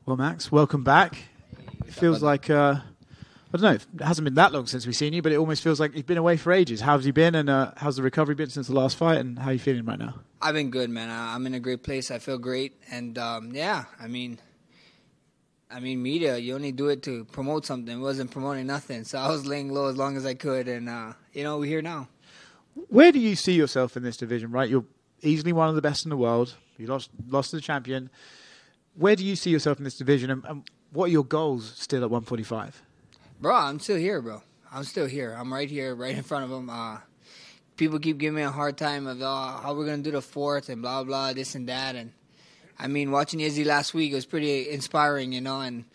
Well, Max, welcome back. It feels like, I don't know, it hasn't been that long since we've seen you, but it almost feels like you've been away for ages. How have you been, and how's the recovery been since the last fight, and how are you feeling right now? I've been good, man. I'm in a great place. I feel great. And, yeah, I mean, media, you only do it to promote something. It wasn't promoting nothing. So I was laying low as long as I could, and, we're here now. Where do you see yourself in this division, right? You're easily one of the best in the world. You lost to the champion. Where do you see yourself in this division, and what are your goals still at 145? Bro, I'm still here, bro. I'm still here. I'm right here, right in front of them. People keep giving me a hard time of how we're going to do the fourth and blah, blah, this and that. And, I mean, watching Izzy last week, it was pretty inspiring, and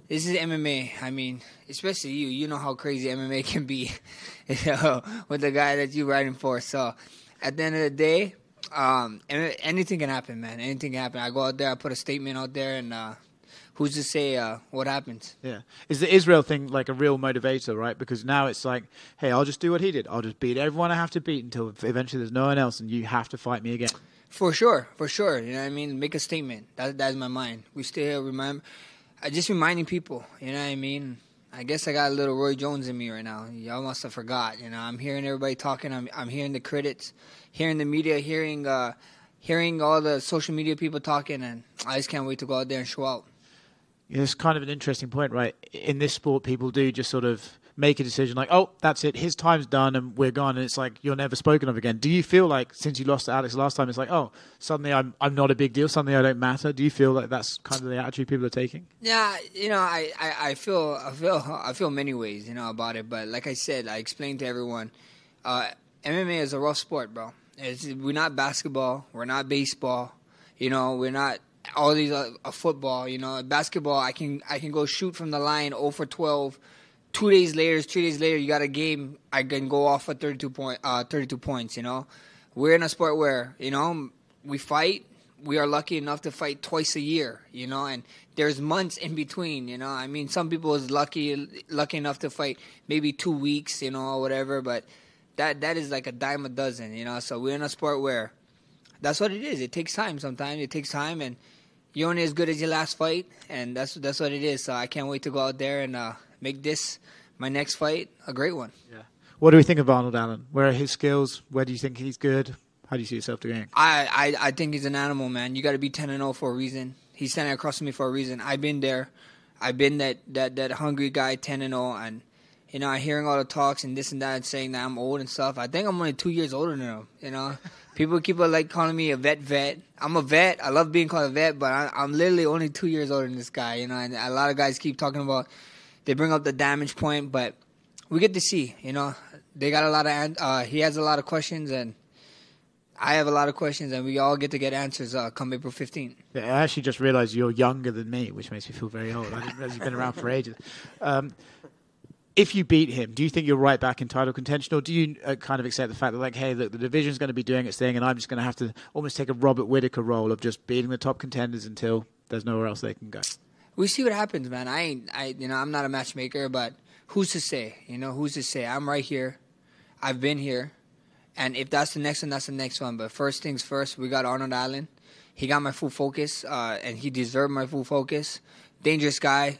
this is MMA. I mean, especially you. You know how crazy MMA can be with the guy that you're riding for. So, at the end of the day, anything can happen, man. Anything can happen. I go out there, I put a statement out there, and who's to say what happens? Yeah. Is the Israel thing like a real motivator, right? Because now it's like, hey, I'll just do what he did. I'll just beat everyone I have to beat until eventually there's no one else, and you have to fight me again. For sure. You know what I mean? Make a statement. That's my mind. We still remember. Just reminding people, you know what I mean? I guess I got a little Roy Jones in me right now. Y'all must have forgot. I'm hearing everybody talking. I'm hearing the critics, hearing the media, hearing all the social media people talking, and I just can't wait to go out there and show out. Yeah, it's kind of an interesting point, right? In this sport, people do just sort of make a decision like, oh, that's it, his time's done and we're gone, and it's like you're never spoken of again. Do you feel like since you lost to Alex last time, it's like, oh, suddenly I'm not a big deal, suddenly I don't matter? Do you feel like that's kind of the attitude people are taking? Yeah, I feel many ways, about it, but like I said, I explained to everyone, MMA is a rough sport, bro. We're not basketball, we're not baseball, we're not all these football, basketball. I can go shoot from the line 0 for 12. 3 days later, you got a game. I can go off for 32 points. We're in a sport where we fight. We are lucky enough to fight twice a year. And there's months in between. I mean, some people is lucky enough to fight maybe 2 weeks. Or whatever. But that is like a dime a dozen. So we're in a sport where that's what it is. It takes time. Sometimes it takes time, and you're only as good as your last fight, and that's what it is. So I can't wait to go out there and make this my next fight a great one. Yeah. What do we think of Arnold Allen? Where are his skills? Where do you think he's good? How do you see yourself doing? I think he's an animal, man. You got to be 10-0 for a reason. He's standing across from me for a reason. I've been there. I've been that hungry guy, 10-0, and hearing all the talks and this and that, and saying that I'm old and stuff. I think I'm only 2 years older than him. People keep like calling me a vet. I'm a vet. I love being called a vet, but I'm literally only 2 years older than this guy. And a lot of guys keep talking about. They bring up the damage point, but we get to see, they got a lot of, he has a lot of questions, and I have a lot of questions, and we all get to get answers come April 15th. Yeah, I actually just realized you're younger than me, which makes me feel very old. I didn't realize you've been around for ages. If you beat him, do you think you're right back in title contention, or do you kind of accept the fact that, like, hey, look, the division's going to be doing its thing, and I'm just going to have to almost take a Robert Whittaker role of just beating the top contenders until there's nowhere else they can go? We see what happens, man. I'm not a matchmaker, but who's to say? Who's to say? I'm right here. I've been here. And if that's the next one, that's the next one. But first things first, we got Arnold Allen. He got my full focus, and he deserved my full focus. Dangerous guy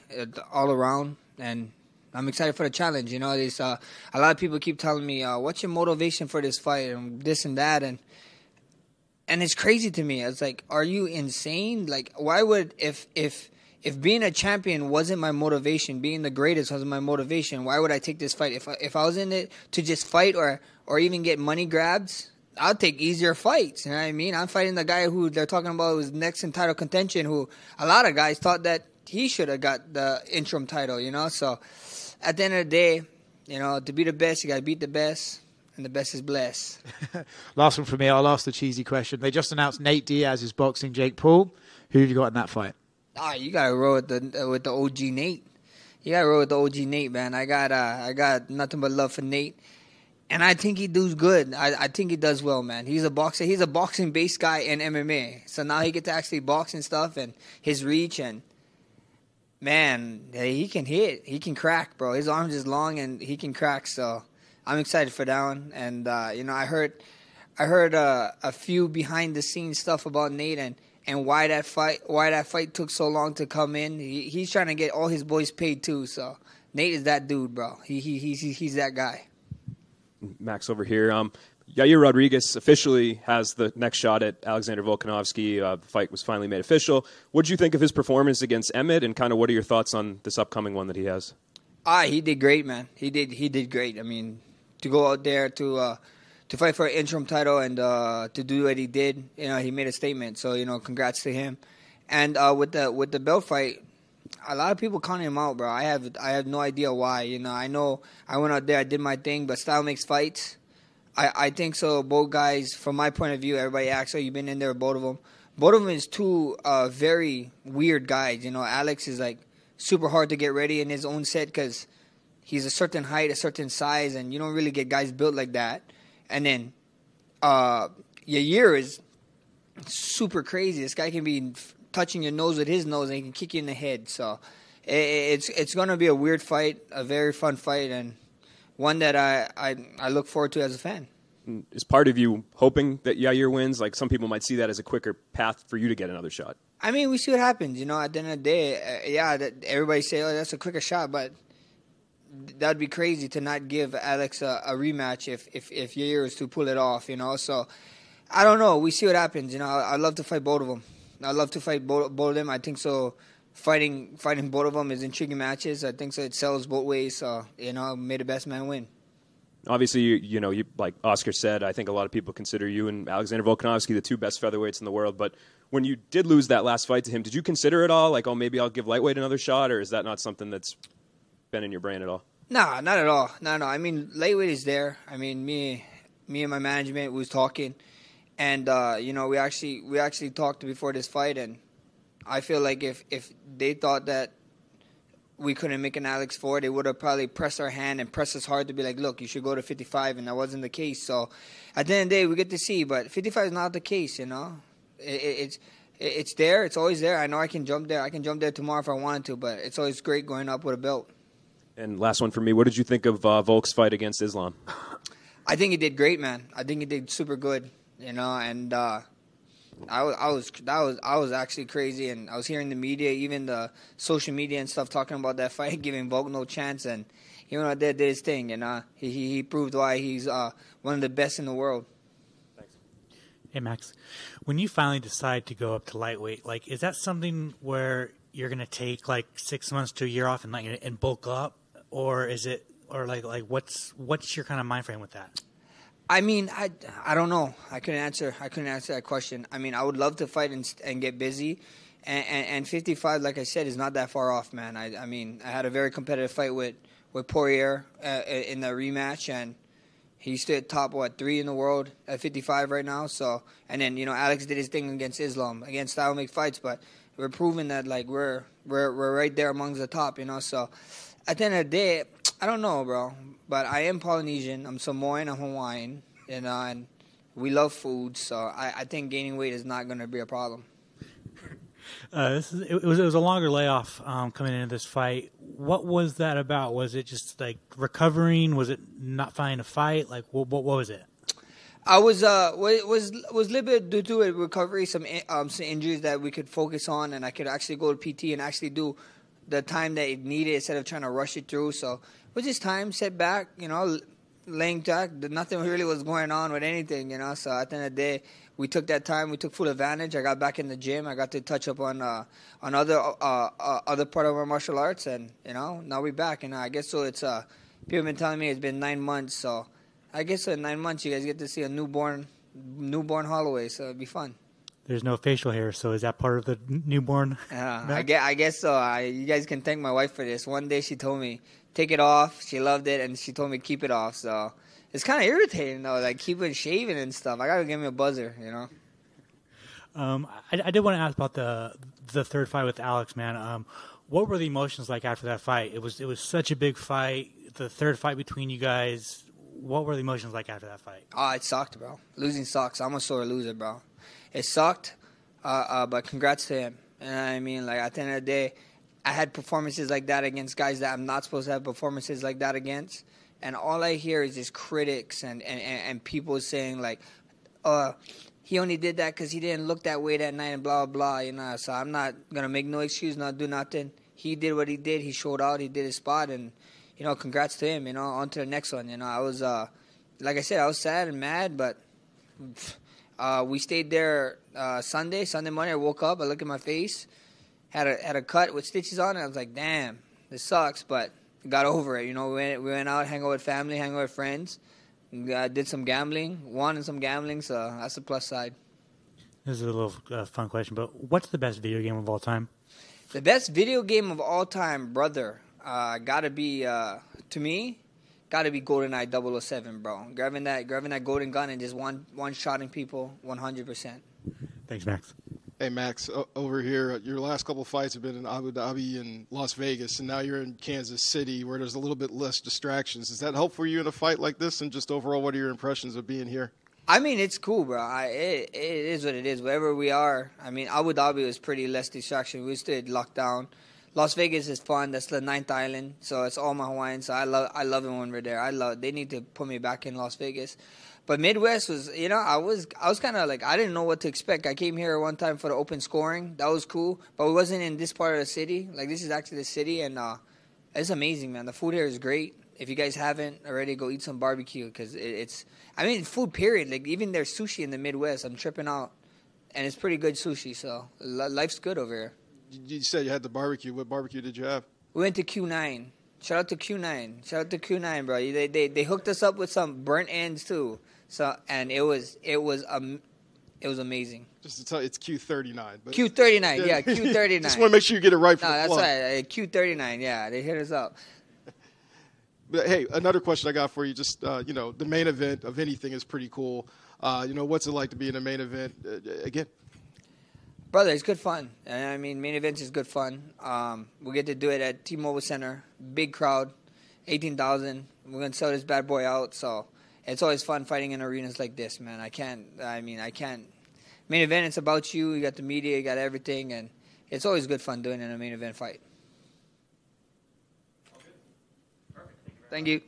all around, and I'm excited for the challenge. There's a lot of people keep telling me, what's your motivation for this fight and this and that, and it's crazy to me. It's like, are you insane? Like, why would if being a champion wasn't my motivation, being the greatest wasn't my motivation, why would I take this fight? If I was in it to just fight or even get money grabs, I'll take easier fights. You know what I mean? I'm fighting the guy who they're talking about was next in title contention, who a lot of guys thought that he should have got the interim title, So at the end of the day, to be the best, you got to beat the best. And the best is blessed. Last one from me. I'll ask the cheesy question. They just announced Nate Diaz is boxing Jake Paul. Who have you got in that fight? You gotta roll with the OG Nate. You gotta roll with the OG Nate, man. I got nothing but love for Nate, and I think he does good. I think he does well, man. He's a boxer. He's a boxing based guy in MMA, so now he gets to actually box and stuff, and his reach, and man, he can hit. He can crack, bro. His arms is long and he can crack. So I'm excited for that one. And I heard a few behind the scenes stuff about Nate, and and why that fight took so long to come in. He's trying to get all his boys paid too. So Nate is that dude, bro. He's that guy. Max over here. Yair Rodriguez officially has the next shot at Alexander Volkanovski. The fight was finally made official. What did you think of his performance against Emmett, and kind of what are your thoughts on this upcoming one that he has? He did great, man. He did great. I mean, to go out there to fight for an interim title and to do what he did, he made a statement. So, congrats to him. And with the belt fight, a lot of people counting him out, bro. I have no idea why. I know I went out there, I did my thing, but style makes fights. I think so. Both guys, from my point of view, everybody asks, you've been in there with both of them. Both of them is two very weird guys. Alex is like super hard to get ready in his own set because he's a certain height, a certain size, and you don't really get guys built like that. And then Yair is super crazy. This guy can be touching your nose with his nose and he can kick you in the head. So it's going to be a weird fight, a very fun fight, and one that I look forward to as a fan. Is part of you hoping that Yair wins? Like, some people might see that as a quicker path for you to get another shot. I mean, we see what happens. At the end of the day, everybody say, that's a quicker shot, but that would be crazy to not give Alex a rematch if Yair is to pull it off, So, I don't know. We see what happens. I'd love to fight both of them. I'd love to fight both of them. I think so. Fighting both of them is intriguing matches. I think so. It sells both ways. So, may the best man win. Obviously, you like Oscar said, I think a lot of people consider you and Alexander Volkanovski the two best featherweights in the world. But when you did lose that last fight to him, did you consider it all? Like, maybe I'll give lightweight another shot, or is that not something that's been in your brain at all? Nah, not at all. No. I mean, lightweight is there. I mean, me and my management was talking, and we actually talked before this fight, and I feel like if they thought that we couldn't make an Alex for it, they would have probably pressed our hand and pressed us hard to be like, look, you should go to 55, and that wasn't the case. So at the end of the day, we get to see, but 55 is not the case, It's there. It's always there. I know I can jump there. I can jump there tomorrow if I wanted to, but it's always great going up with a belt. And last one for me, what did you think of Volk's fight against Islam? I think he did great, man. I think he did super good, and I was actually crazy, and I was hearing the media, even the social media and stuff, talking about that fight, giving Volk no chance, and he went out there, did his thing, and he proved why he's one of the best in the world. Thanks. Hey Max, when you finally decide to go up to lightweight, like, is that something where you're gonna take like 6 months to a year off and bulk up, or is it, or like what's your kind of mind frame with that? I mean, I don't know. I couldn't answer that question. I mean, I would love to fight and get busy, and 55, like I said, is not that far off, man. I mean, I had a very competitive fight with Poirier in the rematch, and he stood top 3 in the world at 55 right now. So, and then Alex did his thing against Islam, against style make fights, but we're proving that like we're right there amongst the top, So, at the end of the day, I don't know, bro. But I am Polynesian. I'm Samoan. I'm Hawaiian. And we love food. So I think gaining weight is not going to be a problem. It was a longer layoff coming into this fight. What was that about? Was it just like recovering? Was it not finding a fight? Like what was it? I was a little bit due to a recovery, some injuries that we could focus on, and I could actually go to PT and actually do the time that it needed instead of trying to rush it through. So it was just time, sit back, laying back. Nothing really was going on with anything, So at the end of the day, we took that time. We took full advantage. I got back in the gym. I got to touch up on other part of our martial arts, and now we're back. And I guess so. It's people have been telling me it's been 9 months. So I guess in 9 months you guys get to see a newborn Holloway. So it'd be fun. There's no facial hair, so is that part of the newborn? I guess so. You guys can thank my wife for this. One day she told me, take it off. She loved it, and she told me keep it off. So it's kind of irritating, though, like keep it shaving and stuff. I got to give me a buzzer, I did want to ask about the third fight with Alex, man. What were the emotions like after that fight? It was such a big fight. The third fight between you guys. What were the emotions like after that fight? Oh, it sucked, bro. Losing sucks. I'm a sore loser, bro. It sucked, but congrats to him. And I mean, like, at the end of the day, I had performances like that against guys that I'm not supposed to have performances like that against. And all I hear is just critics and people saying, like, he only did that because he didn't look that way that night and blah, blah, blah, So I'm not going to make no excuse, not do nothing. He did what he did. He showed out. He did his spot. And, congrats to him, on to the next one. I was, like I said, I was sad and mad, but we stayed there Sunday morning. I woke up. I looked at my face, had a cut with stitches on it. I was like, damn, this sucks, but got over it. We went out, hang out with family, hang out with friends. Did some gambling, won in some gambling, so that's the plus side. This is a little fun question, but what's the best video game of all time? The best video game of all time, brother, gotta be, to me, gotta be GoldenEye 007, bro. Grabbing that golden gun and just one-shotting people 100%. Thanks, Max. Hey, Max, over here, your last couple of fights have been in Abu Dhabi and Las Vegas, and now you're in Kansas City where there's a little bit less distractions. Does that help for you in a fight like this? And just overall, what are your impressions of being here? I mean, it's cool, bro. It is what it is. Wherever we are, I mean, Abu Dhabi was pretty less distraction. We stayed locked down. Las Vegas is fun. That's the 9th island, so it's all my Hawaiians. So I love it when we're there. They need to put me back in Las Vegas. But Midwest was, I was kind of like, I didn't know what to expect. I came here one time for the open scoring. That was cool. But we wasn't in this part of the city. Like, this is actually the city, and it's amazing, man. The food here is great. If you guys haven't already, go eat some barbecue because it's, food period. Like, even there's sushi in the Midwest. I'm tripping out. And it's pretty good sushi, so life's good over here. You said you had the barbecue. What barbecue did you have? We went to Q9. Shout out to Q9, bro. They hooked us up with some burnt ends, too. So, and it was amazing. Just to tell you, it's Q39. But Q39, yeah, Q39. Just want to make sure you get it right for no, the that's plug. right. Q39, yeah, they hit us up. But hey, another question I got for you. Just the main event of anything is pretty cool. What's it like to be in a main event again? Brother, it's good fun. I mean, main events is good fun. We get to do it at T-Mobile Center, big crowd, 18,000. We're gonna sell this bad boy out, so. It's always fun fighting in arenas like this, man. I can't. Main event, it's about you. You got the media, you got everything, and it's always good fun doing it in a main event fight. Thank you.